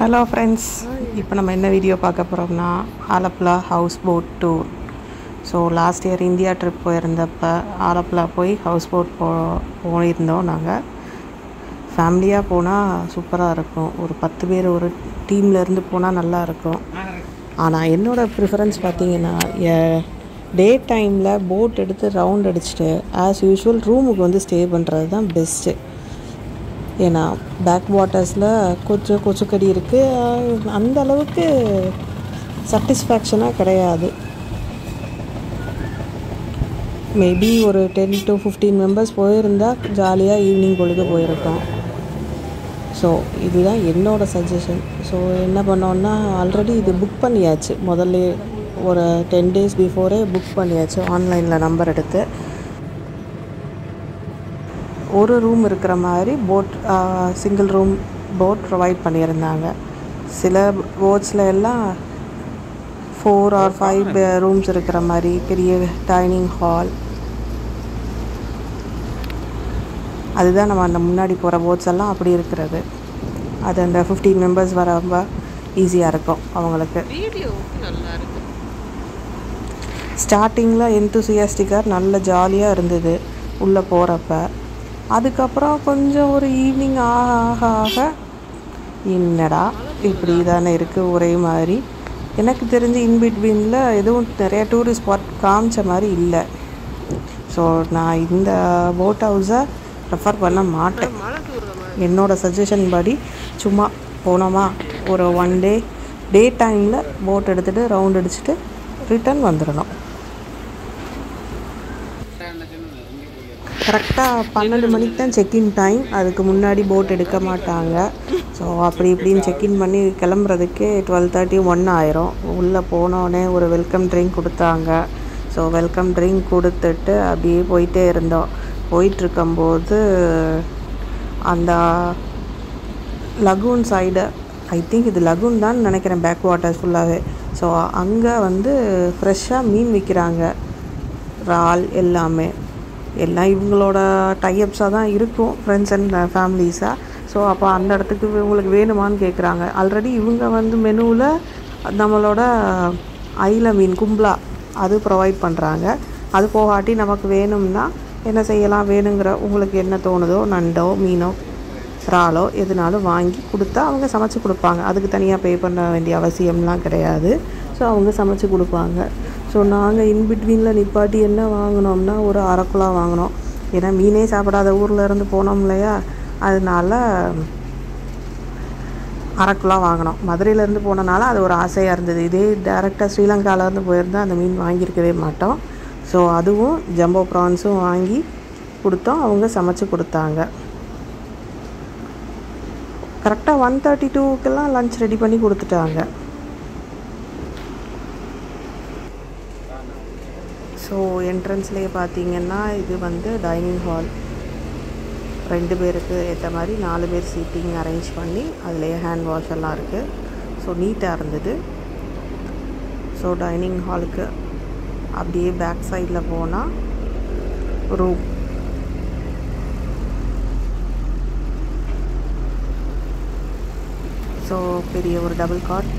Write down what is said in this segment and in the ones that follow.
Hello friends, இப்போ நம்ம என்ன வீடியோ பார்க்க போகிறோம்னா Alappuzha house boat tour. So last year India trip போயிருந்தப்போ ஆலப்புழா போய் ஹவுஸ் போட் போயிருந்தோம். நாங்கள் ஃபேமிலியாக போனால் சூப்பராக இருக்கும். ஒரு 10 பேர் ஒரு டீம்லேருந்து போனால் நல்லாயிருக்கும். ஆனால் என்னோடய ப்ரிஃபரன்ஸ் பார்த்திங்கன்னா டே டைமில் போட் எடுத்து ரவுண்ட் அடிச்சுட்டு ஆஸ் யூஷுவல் ரூமுக்கு வந்து ஸ்டே பண்ணுறது தான் பெஸ்ட்டு. ஏன்னா பேக் வாட்டர்ஸில் கொஞ்சம் கொசுக்கடி இருக்குது, அந்த அளவுக்கு சாட்டிஸ்ஃபேக்ஷனாக கிடையாது. மேபி ஒரு 10 to 15 மெம்பர்ஸ் போயிருந்தால் ஜாலியாக ஈவினிங் பொழுது போயிருக்கோம். ஸோ இதுதான் என்னோடய சஜஷன். ஸோ என்ன பண்ணோன்னா, ஆல்ரெடி இது புக் பண்ணியாச்சு. முதல்ல ஒரு 10 days பிஃபோரே புக் பண்ணியாச்சு ஆன்லைனில் நம்பர் எடுத்து. ஒரு ரூம் இருக்கிற மாதிரி boat, single room boat provide பண்ணியிருந்தாங்க. சில போட்ஸில் எல்லாம் 4 or 5 ரூம்ஸ் இருக்கிற மாதிரி பெரிய டைனிங் ஹால். அதுதான் நம்ம அந்த முன்னாடி போகிற போட்ஸ் எல்லாம் அப்படி இருக்கிறது. அது அந்த 15 மெம்பர்ஸ் வர ரொம்ப ஈஸியாக இருக்கும் அவங்களுக்கு. ஸ்டார்டிங்கில் எந்தூசியாஸ்டிக்காக நல்ல ஜாலியாக இருந்தது உள்ளே போகிறப்ப. அதுக்கப்புறம் கொஞ்சம் ஒரு ஈவினிங் ஆக ஆக என்னடா இப்படி தானே இருக்குது ஒரே மாதிரி. எனக்கு தெரிஞ்சு இன்பிட்வீனில் எதுவும் நிறைய டூரிஸ்ட் ஸ்பாட் காமிச்ச மாதிரி இல்லை. ஸோ நான் இந்த போட் ஹவுஸை ப்ரிஃபர் பண்ண மாட்டேன். என்னோடய சஜஷன் படி சும்மா போனோமா ஒரு 1 day டே டைமில் போட் எடுத்துகிட்டு ரவுண்ட் அடிச்சுட்டு ரிட்டர்ன் வந்துடணும். கரெக்டாக 12 மணிக்கு தான் செக்இன் டைம். அதுக்கு முன்னாடி போட் எடுக்க மாட்டாங்க. ஸோ அப்படி இப்படின்னு செக்இன் பண்ணி கிளம்புறதுக்கே 12:30 1 ஆயிரும். உள்ளே போனோடனே ஒரு வெல்கம் ட்ரிங்க் கொடுத்தாங்க. ஸோ வெல்கம் ட்ரிங்க் கொடுத்துட்டு அப்படியே போயிட்டே இருந்தோம். போயிட்டுருக்கும்போது அந்த லகூன் சைடு, ஐ திங்க் இது லகூன் தான் நினைக்கிறேன், பேக் வாட்டர்ஸ் ஃபுல்லாகவே. ஸோ அங்கே வந்து ஃப்ரெஷ்ஷாக மீன் விற்கிறாங்க. இறால் எல்லாமே எல்லாம் இவங்களோட டைப்ஸாக தான் இருக்கும், ஃப்ரெண்ட்ஸ் அண்ட் ஃபேமிலிஸாக. ஸோ அப்போ அந்த இடத்துக்கு இவங்களுக்கு வேணுமான்னு கேட்குறாங்க. ஆல்ரெடி இவங்க வந்து மெனுவில் நம்மளோட ஐல மீன் கும்பலா அது ப்ரொவைட் பண்ணுறாங்க. அது போகாட்டி நமக்கு வேணும்னா என்ன செய்யலாம், வேணுங்கிற உங்களுக்கு என்ன தோணுதோ நண்டோ மீனோ இறாலோ எதுனாலும் வாங்கி கொடுத்தா அவங்க சமைச்சு கொடுப்பாங்க. அதுக்கு தனியாக பே பண்ண வேண்டிய அவசியம்லாம் கிடையாது. ஸோ அவங்க சமைச்சு கொடுப்பாங்க. ஸோ நாங்கள் இன்பிட்வீனில் நிப்பாட்டி என்ன வாங்கினோம்னா ஒரு அரைக்குலா வாங்கினோம். ஏன்னா மீனே சாப்பிடாத ஊரில் இருந்து போனோம் இல்லையா, அதனால அரைக்குலா வாங்கினோம். மதுரையிலேருந்து போனனால அது ஒரு ஆசையாக இருந்தது. இதே டேரெக்டாக ஸ்ரீலங்காவிலேருந்து போயிருந்தால் அந்த மீன் வாங்கியிருக்கவே மாட்டோம். ஸோ அதுவும் ஜம்போ ப்ரான்ஸும் வாங்கி கொடுத்தோம். அவங்க சமைச்சு கொடுத்தாங்க. கரெக்டாக 1:32க்கெல்லாம் லன்ச் ரெடி பண்ணி கொடுத்துட்டாங்க. ஸோ என்ட்ரன்ஸ்லேயே பார்த்தீங்கன்னா இது வந்து டைனிங் ஹால். 2 பேருக்கு ஏற்ற மாதிரி 4 பேர் சீட்டிங் அரேஞ்ச் பண்ணி அதுலேயே ஹேண்ட் வாஷ் எல்லாம் இருக்குது. ஸோ நீட்டாக இருந்தது. ஸோ டைனிங் ஹாலுக்கு அப்படியே பேக் சைடில் போனால் ரூம். ஸோ பெரிய ஒரு டபுள் காட்.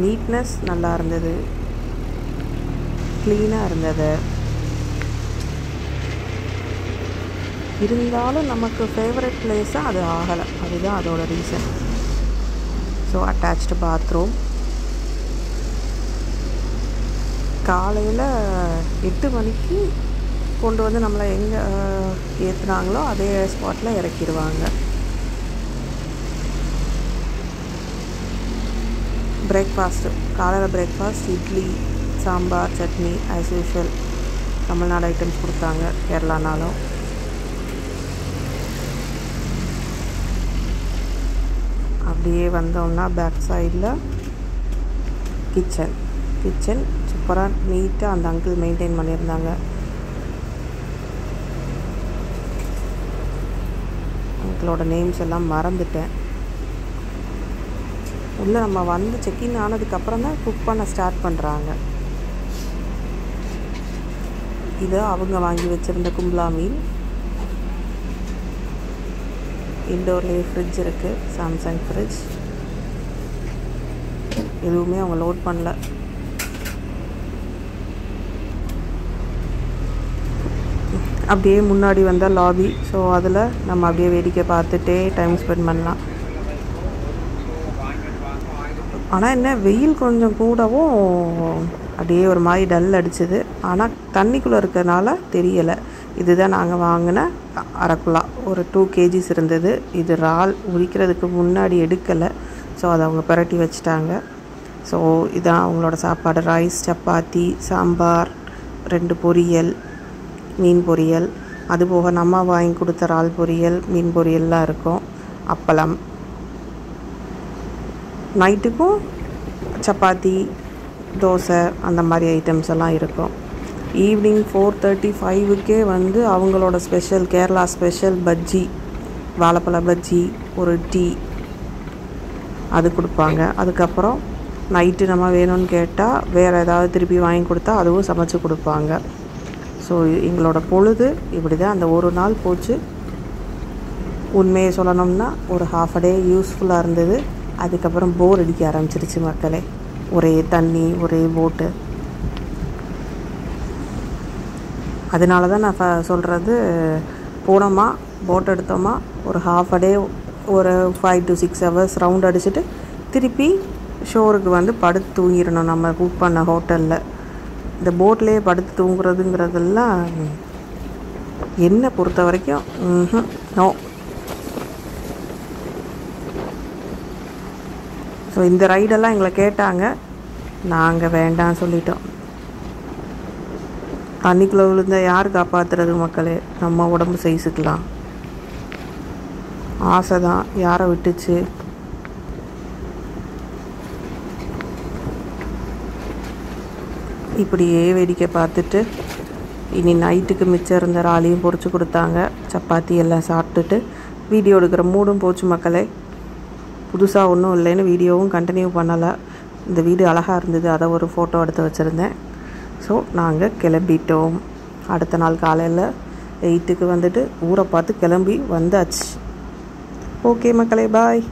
நீட்னஸ் நல்லா இருந்தது, க்ளீனாக இருந்தது. இருந்தாலும் நமக்கு ஃபேவரட் பிளேஸாக அது ஆகலை. அதுதான் அதோட ரீசன். So attached bathroom. காலையில் 8 மணிக்கு கொண்டு வந்து நம்மளை எங்கே ஏற்றுனாங்களோ அதே ஸ்பாட்டில் இறக்கிடுவாங்க. பிரேக்ஃபாஸ்ட்டு, காலையில் breakfast idli sambar chutney as usual Tamil Nadu items கொடுத்தாங்க. கேரளானாலும் அப்படியே வந்தோம்னா பேக் சைடில் கிச்சன் சூப்பராக நீட்டாக அந்த அங்கிள் மெயின்டைன் பண்ணியிருந்தாங்க. அங்கிளோட நேம்ஸ் எல்லாம் மறந்துட்டேன். உள்ளே நம்ம வந்து செக்இன் ஆனதுக்கப்புறம் தான் குக் பண்ண ஸ்டார்ட் பண்ணுறாங்க. இது அவங்க வாங்கி வச்சுருந்த கும்பலா மீன். இன்டோர்லேயே ஃப்ரிட்ஜ் இருக்குது, சாம்சங் ஃப்ரிட்ஜ். எதுவுமே அவங்க லோட் பண்ணல. அப்படியே முன்னாடி வந்தால் லாபி. ஸோ அதில் நம்ம அப்படியே வேடிக்கை பார்த்துட்டே டைம் ஸ்பெண்ட் பண்ணலாம். ஆனால் என்ன வெயில் கொஞ்சம் கூடவும் அப்படியே ஒரு மாதிரி டல் அடிச்சுது. ஆனால் தண்ணிக்குள்ளே இருக்கிறதுனால தெரியலை. இதுதான் நாங்கள் வாங்கின அரக்குலா. ஒரு 2 kgs இருந்தது. இது இறால் உரிக்கிறதுக்கு முன்னாடி எடுக்கலை. ஸோ அதை அவங்க புரட்டி வச்சுட்டாங்க. ஸோ இதான் அவங்களோட சாப்பாடு. ரைஸ், சப்பாத்தி, சாம்பார், 2 பொரியல், மீன் பொரியல், அதுபோக நம்ம வாங்கி கொடுத்த இறால் பொரியல், மீன் பொரியல்லாம் இருக்கும். அப்பளம். நைட்டுக்கும் சப்பாத்தி, தோசை அந்த மாதிரி ஐட்டம்ஸ் எல்லாம் இருக்கும். ஈவினிங் 4:35க்கே வந்து அவங்களோட ஸ்பெஷல், கேரளா ஸ்பெஷல் பஜ்ஜி, வாழைப்பழ பஜ்ஜி, ஒரு டீ அது கொடுப்பாங்க. அதுக்கப்புறம் நைட்டு நம்ம வேணும்னு கேட்டால் வேறு ஏதாவது திருப்பி வாங்கி கொடுத்தா அதுவும் சமைச்சு கொடுப்பாங்க. ஸோ எங்களோட பொழுது இப்படி தான் அந்த ஒரு நாள் போச்சு. உண்மையை சொல்லணும்னா ஒரு ½ டே யூஸ்ஃபுல்லாக இருந்தது. அதுக்கப்புறம் போர் அடிக்க ஆரம்பிச்சிருச்சு மக்களே. ஒரே தண்ணி, ஒரே போட்டு. அதனால தான் நான் சொல்கிறது, போனோமா போட் எடுத்தோமா ஒரு ½ டே, ஒரு 5 to 6 hours ரவுண்ட் அடிச்சுட்டு திருப்பி ஷோருக்கு வந்து படுத்து தூங்கிடணும். நம்ம புக் பண்ண ஹோட்டலில் இந்த போட்லேயே படுத்து தூங்குறதுங்கிறதெல்லாம் என்னை பொறுத்த வரைக்கும் நோ. ஸோ இந்த ரைடெல்லாம் எங்களை கேட்டாங்க, நாங்கள் வேண்டான்னு சொல்லிட்டோம். தண்ணிக்குள்ளே விழுந்த யார் காப்பாற்றுறது மக்களே? நம்ம உடம்பு சைஸுக்கலாம் ஆசை தான், யாரை விட்டுச்சு? இப்படியே வேடிக்கை பார்த்துட்டு இனி நைட்டுக்கு மிச்சம் இருந்த இறாலையும் பொரிச்சு கொடுத்தாங்க. சப்பாத்தி எல்லாம் சாப்பிட்டுட்டு வீடியோ எடுக்கிற மூடும் போச்சு மக்களே. புதுசாக ஒன்றும் இல்லைன்னு வீடியோவும் கண்டினியூ பண்ணலை. இந்த வீடு அழகாக இருந்தது, அதை ஒரு ஃபோட்டோ எடுத்து வச்சுருந்தேன். ஸோ நாங்கள் கிளம்பிட்டோம். அடுத்த நாள் காலையில் 8க்கு வந்துட்டு ஊரை பார்த்து கிளம்பி வந்தாச்சு. ஓகே மக்களே, பாய்.